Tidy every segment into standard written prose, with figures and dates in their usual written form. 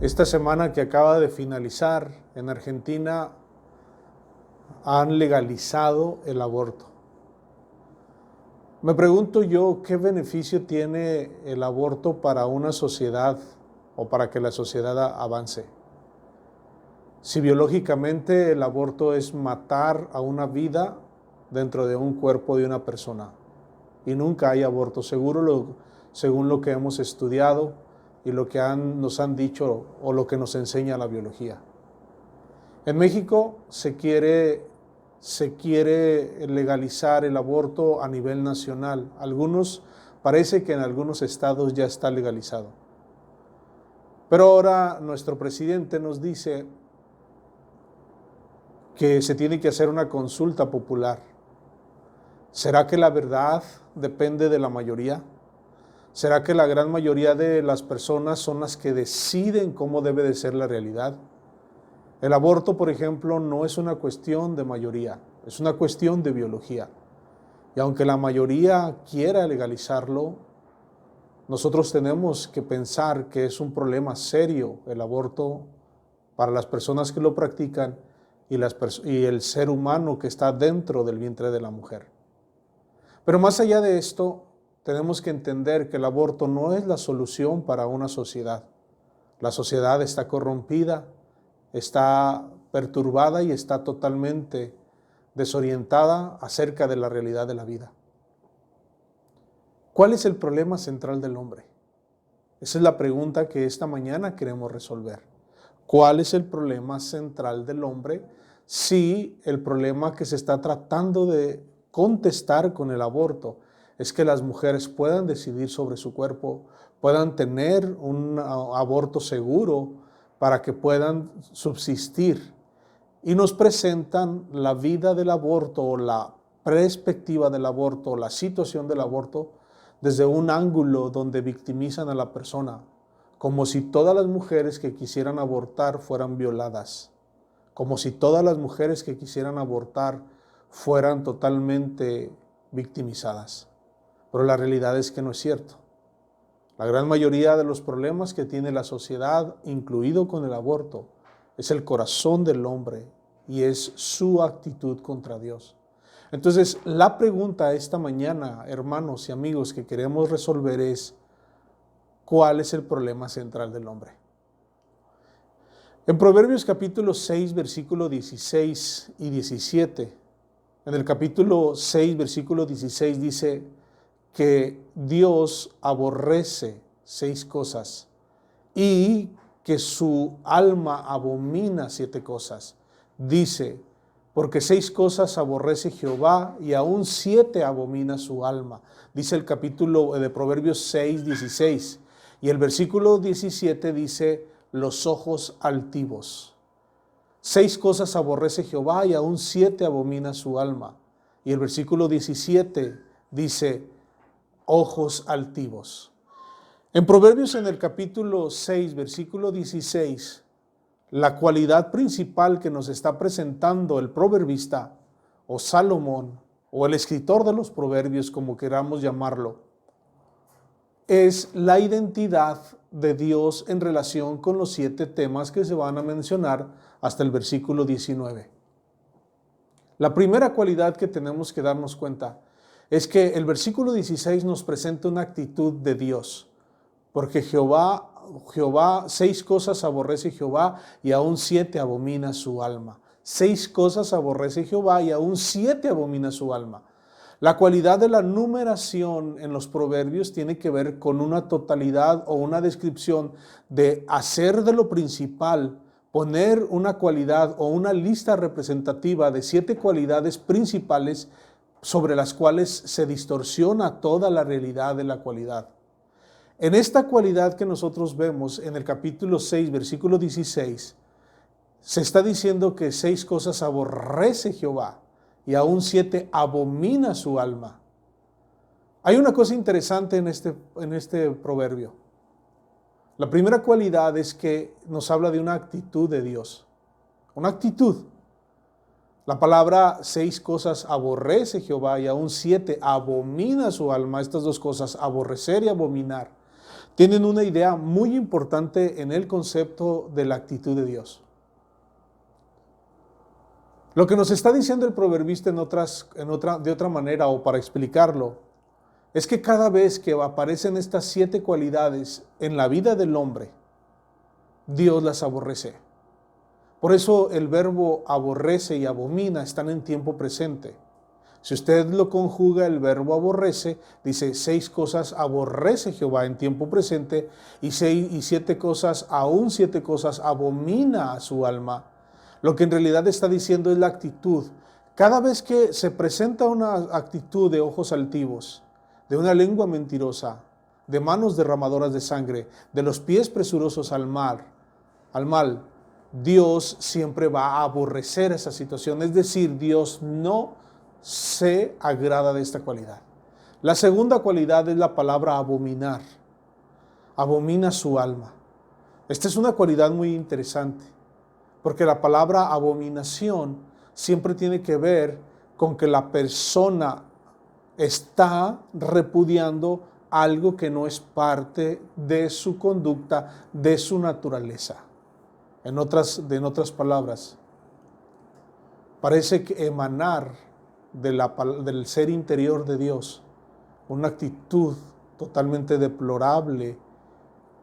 Esta semana que acaba de finalizar en Argentina han legalizado el aborto. Me pregunto yo, ¿qué beneficio tiene el aborto para una sociedad o para que la sociedad avance? Si biológicamente el aborto es matar a una vida dentro de un cuerpo de una persona y nunca hay aborto, según lo que hemos estudiado y lo que nos han dicho o lo que nos enseña la biología. En México se quiere legalizar el aborto a nivel nacional. Parece que en algunos estados ya está legalizado. Pero ahora nuestro presidente nos dice que se tiene que hacer una consulta popular. ¿Será que la verdad depende de la mayoría? ¿Será que la gran mayoría de las personas son las que deciden cómo debe de ser la realidad? El aborto, por ejemplo, no es una cuestión de mayoría, es una cuestión de biología. Y aunque la mayoría quiera legalizarlo, nosotros tenemos que pensar que es un problema serio el aborto para las personas que lo practican y el ser humano que está dentro del vientre de la mujer. Pero más allá de esto, tenemos que entender que el aborto no es la solución para una sociedad. La sociedad está corrompida, está perturbada y está totalmente desorientada acerca de la realidad de la vida. ¿Cuál es el problema central del hombre? Esa es la pregunta que esta mañana queremos resolver. ¿Cuál es el problema central del hombre? Si el problema que se está tratando de contestar con el aborto es que las mujeres puedan decidir sobre su cuerpo, puedan tener un aborto seguro para que puedan subsistir. Y nos presentan la vida del aborto o la perspectiva del aborto o la situación del aborto desde un ángulo donde victimizan a la persona, como si todas las mujeres que quisieran abortar fueran violadas, como si todas las mujeres que quisieran abortar fueran totalmente victimizadas. Pero la realidad es que no es cierto. La gran mayoría de los problemas que tiene la sociedad, incluido con el aborto, es el corazón del hombre y es su actitud contra Dios. Entonces, la pregunta esta mañana, hermanos y amigos, que queremos resolver es, ¿cuál es el problema central del hombre? En Proverbios capítulo 6, versículo 16 y 17, en el capítulo 6, versículo 16 dice que Dios aborrece 6 cosas y que su alma abomina 7 cosas. Dice, porque 6 cosas aborrece Jehová y aún 7 abomina su alma. Dice el capítulo de Proverbios 6, 16. Y el versículo 17 dice, los ojos altivos. 6 cosas aborrece Jehová y aún 7 abomina su alma. Y el versículo 17 dice, ojos altivos. En Proverbios en el capítulo 6, versículo 16, la cualidad principal que nos está presentando el proverbista o Salomón o el escritor de los proverbios, como queramos llamarlo, es la identidad de Dios en relación con los 7 temas que se van a mencionar hasta el versículo 19. La primera cualidad que tenemos que darnos cuenta es que el versículo 16 nos presenta una actitud de Dios, porque Jehová, 6 cosas aborrece Jehová y aún 7 abomina su alma. 6 cosas aborrece Jehová y aún 7 abomina su alma. La cualidad de la numeración en los proverbios tiene que ver con una totalidad o una descripción de hacer de lo principal, poner una cualidad o una lista representativa de 7 cualidades principales sobre las cuales se distorsiona toda la realidad de la cualidad. En esta cualidad que nosotros vemos en el capítulo 6, versículo 16, se está diciendo que 6 cosas aborrece Jehová y aún 7 abomina su alma. Hay una cosa interesante en este proverbio. La primera cualidad es que nos habla de una actitud de Dios. Una actitud. La palabra 6 cosas aborrece Jehová y aún 7 abomina su alma. Estas 2 cosas, aborrecer y abominar, tienen una idea muy importante en el concepto de la actitud de Dios. Lo que nos está diciendo el proverbista de otra manera, o para explicarlo, es que cada vez que aparecen estas 7 cualidades en la vida del hombre, Dios las aborrece. Por eso el verbo aborrece y abomina están en tiempo presente. Si usted lo conjuga, el verbo aborrece, dice 6 cosas aborrece Jehová en tiempo presente, y 7 cosas, aún 7 cosas abomina a su alma. Lo que en realidad está diciendo es la actitud. Cada vez que se presenta una actitud de ojos altivos, de una lengua mentirosa, de manos derramadoras de sangre, de los pies presurosos al mal, Dios siempre va a aborrecer esa situación. Es decir, Dios no se agrada de esta cualidad. La segunda cualidad es la palabra abominar. Abomina su alma. Esta es una cualidad muy interesante, porque la palabra abominación siempre tiene que ver con que la persona está repudiando algo que no es parte de su conducta, de su naturaleza. En otras palabras, parece que emanar del ser interior de Dios una actitud totalmente deplorable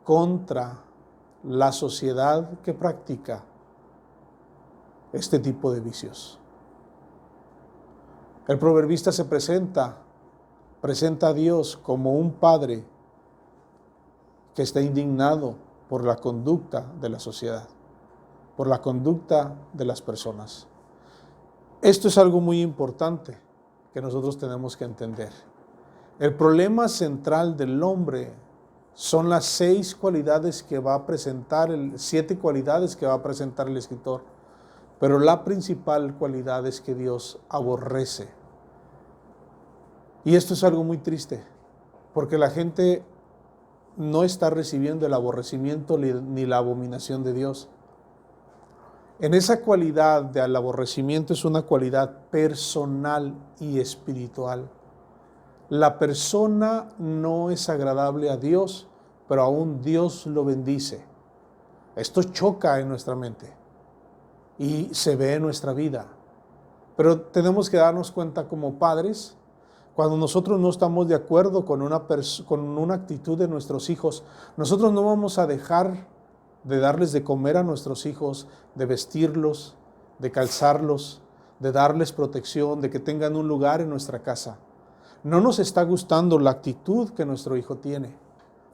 contra la sociedad que practica este tipo de vicios. El proverbista se presenta a Dios como un padre que está indignado por la conducta de la sociedad, por la conducta de las personas. Esto es algo muy importante que nosotros tenemos que entender. El problema central del hombre son las 6 cualidades que va a presentar, 7 cualidades que va a presentar el escritor. Pero la principal cualidad es que Dios aborrece. Y esto es algo muy triste, porque la gente no está recibiendo el aborrecimiento ni la abominación de Dios. En esa cualidad del aborrecimiento es una cualidad personal y espiritual. La persona no es agradable a Dios, pero aún Dios lo bendice. Esto choca en nuestra mente y se ve en nuestra vida. Pero tenemos que darnos cuenta como padres, cuando nosotros no estamos de acuerdo con una actitud de nuestros hijos, nosotros no vamos a dejar de darles de comer a nuestros hijos, de vestirlos, de calzarlos, de darles protección, de que tengan un lugar en nuestra casa. No nos está gustando la actitud que nuestro hijo tiene,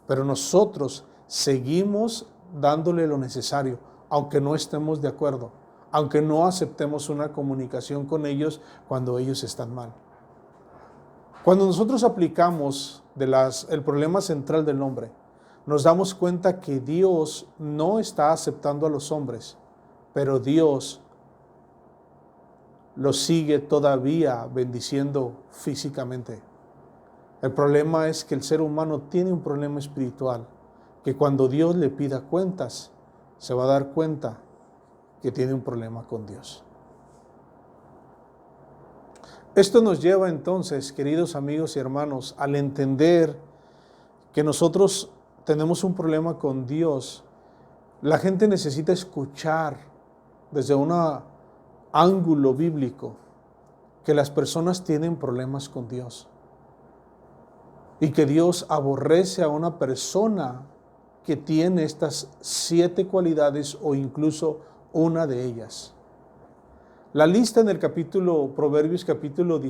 pero nosotros seguimos dándole lo necesario, aunque no estemos de acuerdo, aunque no aceptemos una comunicación con ellos cuando ellos están mal. Cuando nosotros aplicamos el problema central del hombre, nos damos cuenta que Dios no está aceptando a los hombres, pero Dios los sigue todavía bendiciendo físicamente. El problema es que el ser humano tiene un problema espiritual, que cuando Dios le pida cuentas, se va a dar cuenta que tiene un problema con Dios. Esto nos lleva entonces, queridos amigos y hermanos, al entender que nosotros tenemos un problema con Dios. La gente necesita escuchar desde un ángulo bíblico que las personas tienen problemas con Dios y que Dios aborrece a una persona que tiene estas 7 cualidades o incluso una de ellas. La lista en el Proverbios capítulo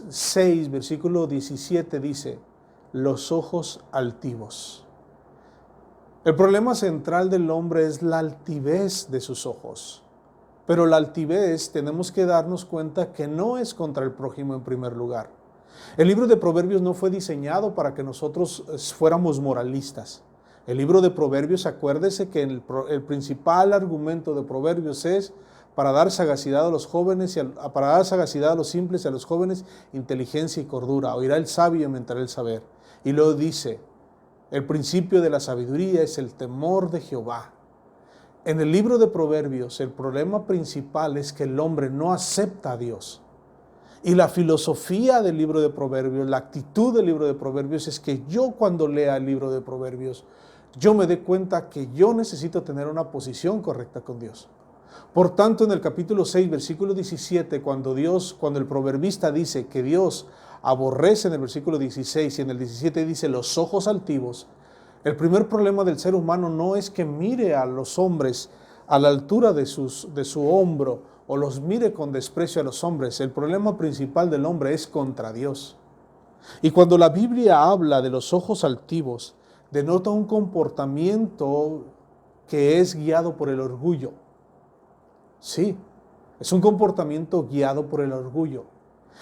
6, versículo 17 dice: los ojos altivos. El problema central del hombre es la altivez de sus ojos. Pero la altivez tenemos que darnos cuenta que no es contra el prójimo en primer lugar. El libro de Proverbios no fue diseñado para que nosotros fuéramos moralistas. El libro de Proverbios, acuérdese que el principal argumento de Proverbios es para dar sagacidad a los jóvenes, para dar sagacidad a los simples y a los jóvenes, inteligencia y cordura. Oirá el sabio y aumentará el saber. Y luego dice: el principio de la sabiduría es el temor de Jehová. En el libro de Proverbios, el problema principal es que el hombre no acepta a Dios. Y la filosofía del libro de Proverbios, la actitud del libro de Proverbios es que yo cuando lea el libro de Proverbios, yo me dé cuenta que yo necesito tener una posición correcta con Dios. Por tanto, en el capítulo 6, versículo 17, cuando el proverbista dice que Dios aborrece en el versículo 16 y en el 17 dice los ojos altivos, el primer problema del ser humano no es que mire a los hombres a la altura de su hombro o los mire con desprecio a los hombres. El problema principal del hombre es contra Dios. Y cuando la Biblia habla de los ojos altivos, denota un comportamiento que es guiado por el orgullo. Sí, es un comportamiento guiado por el orgullo.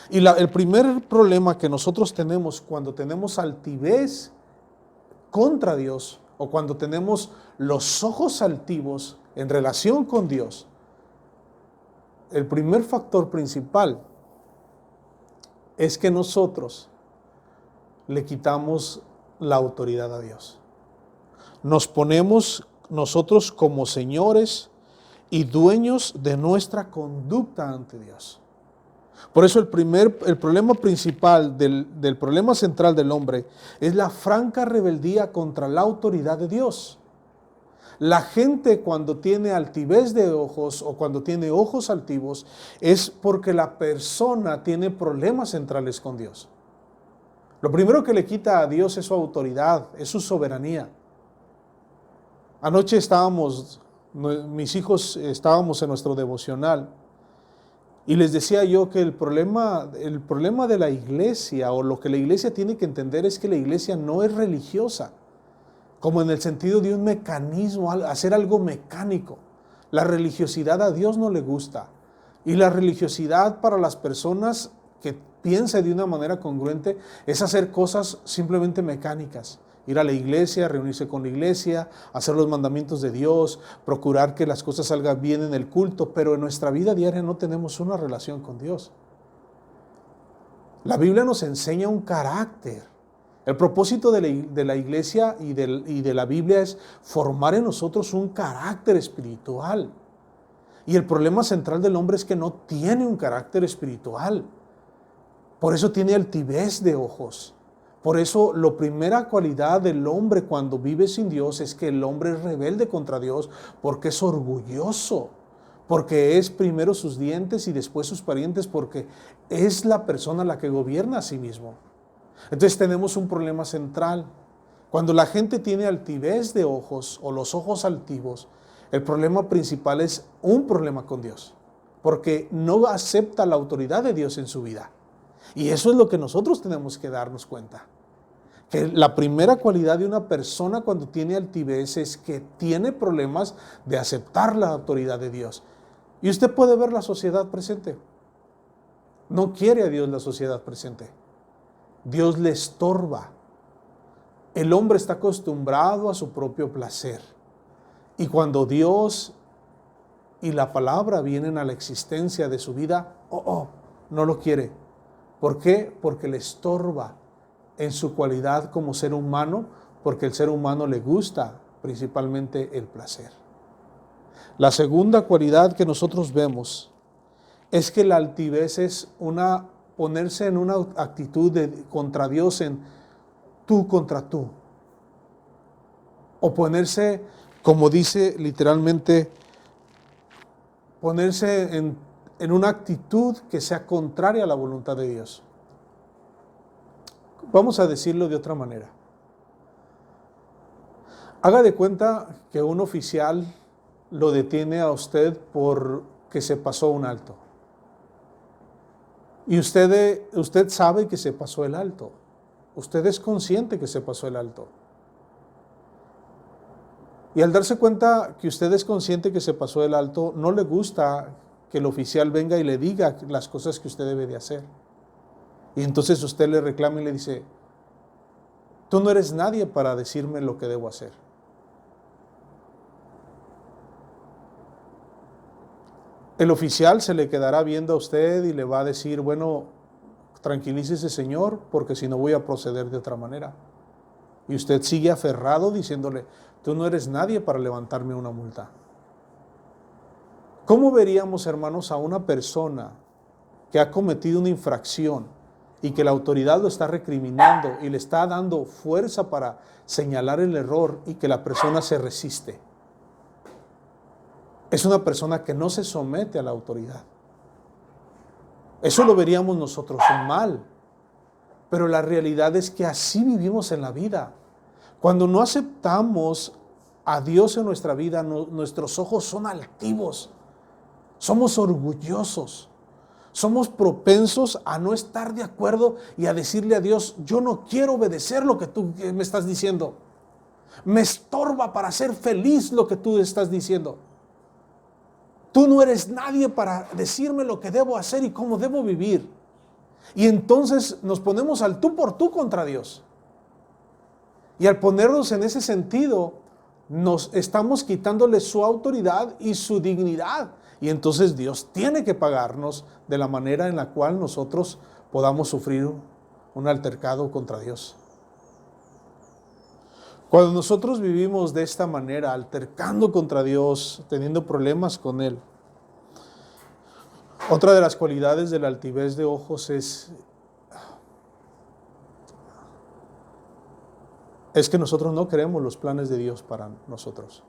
Y el primer problema que nosotros tenemos cuando tenemos altivez contra Dios o cuando tenemos los ojos altivos en relación con Dios, el primer factor principal es que nosotros le quitamos la autoridad a Dios. Nos ponemos nosotros como señores y dueños de nuestra conducta ante Dios. Por eso el problema principal del problema central del hombre es la franca rebeldía contra la autoridad de Dios. La gente cuando tiene altivez de ojos o cuando tiene ojos altivos es porque la persona tiene problemas centrales con Dios. Lo primero que le quita a Dios es su autoridad, es su soberanía. Anoche mis hijos estábamos en nuestro devocional y les decía yo que el problema de la iglesia o lo que la iglesia tiene que entender es que la iglesia no es religiosa, como en el sentido de un mecanismo, hacer algo mecánico. La religiosidad a Dios no le gusta y la religiosidad para las personas que piensan de una manera congruente es hacer cosas simplemente mecánicas. Ir a la iglesia, reunirse con la iglesia, hacer los mandamientos de Dios, procurar que las cosas salgan bien en el culto, pero en nuestra vida diaria no tenemos una relación con Dios. La Biblia nos enseña un carácter. El propósito de la iglesia y de la Biblia es formar en nosotros un carácter espiritual. Y el problema central del hombre es que no tiene un carácter espiritual. Por eso tiene altivez de ojos. Por eso la primera cualidad del hombre cuando vive sin Dios es que el hombre es rebelde contra Dios porque es orgulloso, porque es primero sus dientes y después sus parientes, porque es la persona la que gobierna a sí mismo. Entonces tenemos un problema central. Cuando la gente tiene altivez de ojos o los ojos altivos, el problema principal es un problema con Dios, porque no acepta la autoridad de Dios en su vida. Y eso es lo que nosotros tenemos que darnos cuenta. Que la primera cualidad de una persona cuando tiene altivez es que tiene problemas de aceptar la autoridad de Dios. Y usted puede ver la sociedad presente. No quiere a Dios la sociedad presente. Dios le estorba. El hombre está acostumbrado a su propio placer. Y cuando Dios y la palabra vienen a la existencia de su vida, no lo quiere. ¿Por qué? Porque le estorba en su cualidad como ser humano, porque el ser humano le gusta principalmente el placer. La segunda cualidad que nosotros vemos es que la altivez es ponerse en una actitud contra Dios en tú contra tú. O ponerse, como dice literalmente, ponerse en una actitud que sea contraria a la voluntad de Dios. Vamos a decirlo de otra manera. Haga de cuenta que un oficial lo detiene a usted porque se pasó un alto. Y usted sabe que se pasó el alto. Usted es consciente que se pasó el alto. Y al darse cuenta que usted es consciente que se pasó el alto, no le gusta que el oficial venga y le diga las cosas que usted debe de hacer. Y entonces usted le reclama y le dice, tú no eres nadie para decirme lo que debo hacer. El oficial se le quedará viendo a usted y le va a decir, bueno, tranquilícese, señor, porque si no voy a proceder de otra manera. Y usted sigue aferrado diciéndole, tú no eres nadie para levantarme una multa. ¿Cómo veríamos, hermanos, a una persona que ha cometido una infracción y que la autoridad lo está recriminando y le está dando fuerza para señalar el error y que la persona se resiste. Es una persona que no se somete a la autoridad. Eso lo veríamos nosotros mal, pero la realidad es que así vivimos en la vida. Cuando no aceptamos a Dios en nuestra vida, nuestros ojos son altivos, somos orgullosos, somos propensos a no estar de acuerdo y a decirle a Dios, yo no quiero obedecer lo que tú me estás diciendo. Me estorba para ser feliz lo que tú estás diciendo. Tú no eres nadie para decirme lo que debo hacer y cómo debo vivir. Y entonces nos ponemos al tú por tú contra Dios. Y al ponernos en ese sentido, nos estamos quitándole su autoridad y su dignidad. Y entonces Dios tiene que pagarnos de la manera en la cual nosotros podamos sufrir un altercado contra Dios. Cuando nosotros vivimos de esta manera, altercando contra Dios, teniendo problemas con Él, otra de las cualidades de la altivez de ojos es que nosotros no queremos los planes de Dios para nosotros.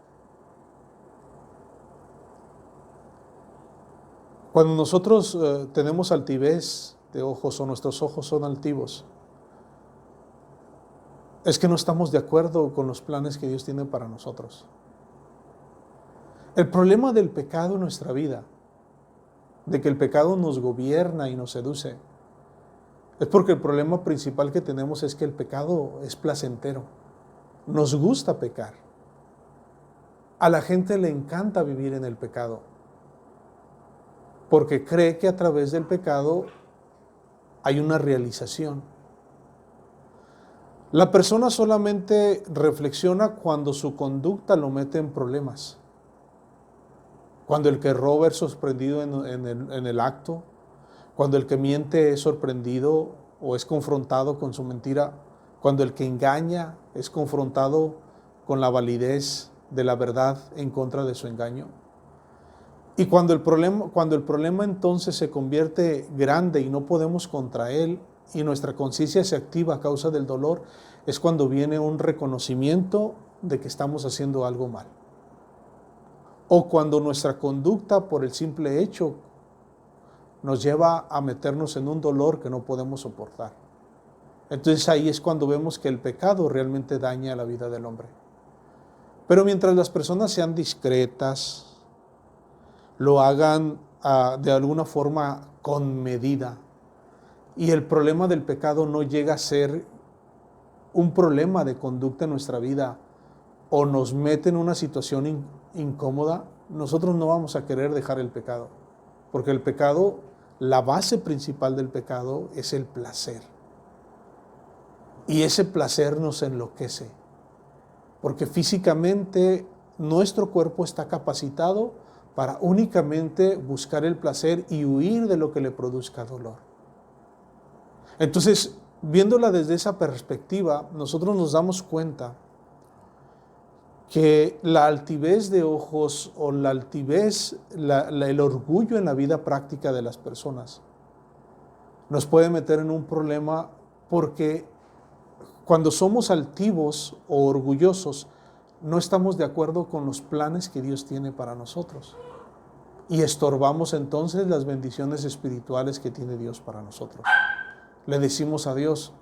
Cuando nosotros tenemos altivez de ojos o nuestros ojos son altivos, es que no estamos de acuerdo con los planes que Dios tiene para nosotros. El problema del pecado en nuestra vida, de que el pecado nos gobierna y nos seduce, es porque el problema principal que tenemos es que el pecado es placentero. Nos gusta pecar. A la gente le encanta vivir en el pecado, porque cree que a través del pecado hay una realización. La persona solamente reflexiona cuando su conducta lo mete en problemas. Cuando el que roba es sorprendido en el acto, cuando el que miente es sorprendido o es confrontado con su mentira, cuando el que engaña es confrontado con la validez de la verdad en contra de su engaño. Y cuando el problema entonces se convierte grande y no podemos contra él y nuestra conciencia se activa a causa del dolor, es cuando viene un reconocimiento de que estamos haciendo algo mal. O cuando nuestra conducta por el simple hecho nos lleva a meternos en un dolor que no podemos soportar. Entonces ahí es cuando vemos que el pecado realmente daña la vida del hombre. Pero mientras las personas sean discretas, lo hagan de alguna forma con medida, y el problema del pecado no llega a ser un problema de conducta en nuestra vida o nos mete en una situación incómoda, nosotros no vamos a querer dejar el pecado, porque el pecado, la base principal del pecado es el placer. Y ese placer nos enloquece, porque físicamente nuestro cuerpo está capacitado para únicamente buscar el placer y huir de lo que le produzca dolor. Entonces, viéndola desde esa perspectiva, nosotros nos damos cuenta que la altivez de ojos o la altivez, el orgullo en la vida práctica de las personas nos puede meter en un problema, porque cuando somos altivos o orgullosos no estamos de acuerdo con los planes que Dios tiene para nosotros y estorbamos entonces las bendiciones espirituales que tiene Dios para nosotros. Le decimos a Dios,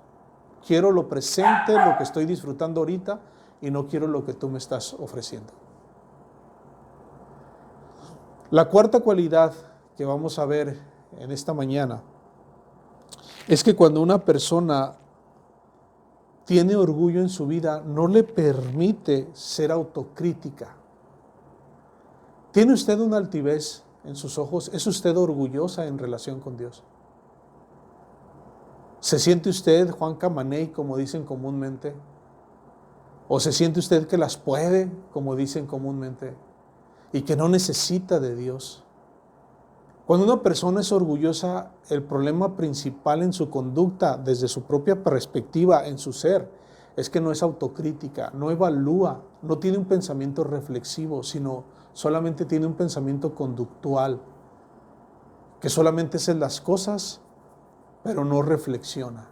quiero lo presente, lo que estoy disfrutando ahorita, y no quiero lo que tú me estás ofreciendo. La cuarta cualidad que vamos a ver en esta mañana es que cuando una persona tiene orgullo en su vida, no le permite ser autocrítica. ¿Tiene usted una altivez en sus ojos? ¿Es usted orgullosa en relación con Dios? ¿Se siente usted Juan Camaney, como dicen comúnmente? ¿O se siente usted que las puede, como dicen comúnmente, y que no necesita de Dios? Cuando una persona es orgullosa, el problema principal en su conducta, desde su propia perspectiva, en su ser, es que no es autocrítica, no evalúa, no tiene un pensamiento reflexivo, sino solamente tiene un pensamiento conductual. que solamente hace las cosas, pero no reflexiona.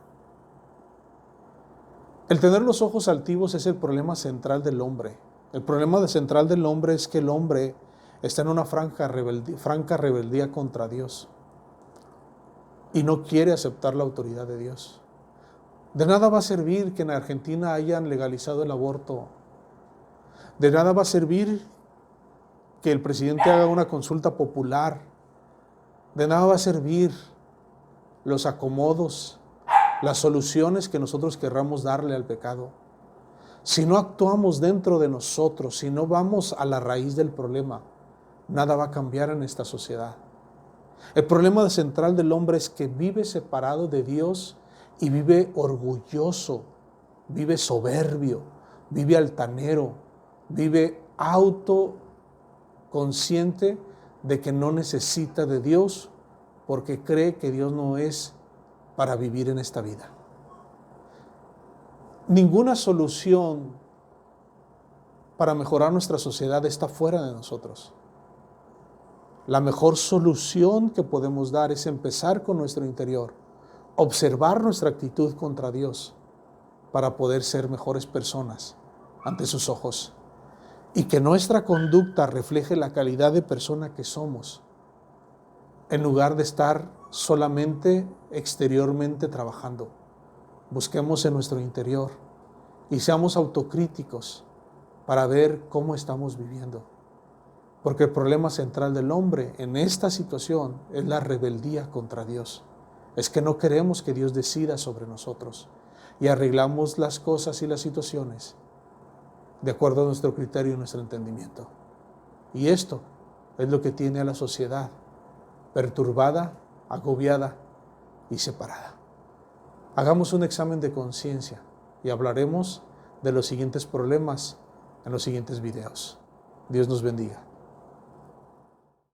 El tener los ojos altivos es el problema central del hombre. El problema central del hombre es que el hombre está en una franca rebeldía contra Dios y no quiere aceptar la autoridad de Dios. De nada va a servir que en Argentina hayan legalizado el aborto. De nada va a servir que el presidente haga una consulta popular. De nada va a servir los acomodos, las soluciones que nosotros querramos darle al pecado. Si no actuamos dentro de nosotros, si no vamos a la raíz del problema, nada va a cambiar en esta sociedad. El problema central del hombre es que vive separado de Dios y vive orgulloso, vive soberbio, vive altanero, vive autoconsciente de que no necesita de Dios porque cree que Dios no es para vivir en esta vida. Ninguna solución para mejorar nuestra sociedad está fuera de nosotros. La mejor solución que podemos dar es empezar con nuestro interior, observar nuestra actitud contra Dios para poder ser mejores personas ante sus ojos y que nuestra conducta refleje la calidad de persona que somos, en lugar de estar solamente exteriormente trabajando. Busquemos en nuestro interior y seamos autocríticos para ver cómo estamos viviendo. Porque el problema central del hombre en esta situación es la rebeldía contra Dios. Es que no queremos que Dios decida sobre nosotros y arreglamos las cosas y las situaciones de acuerdo a nuestro criterio y nuestro entendimiento. Y esto es lo que tiene a la sociedad perturbada, agobiada y separada. Hagamos un examen de conciencia y hablaremos de los siguientes problemas en los siguientes videos. Dios nos bendiga.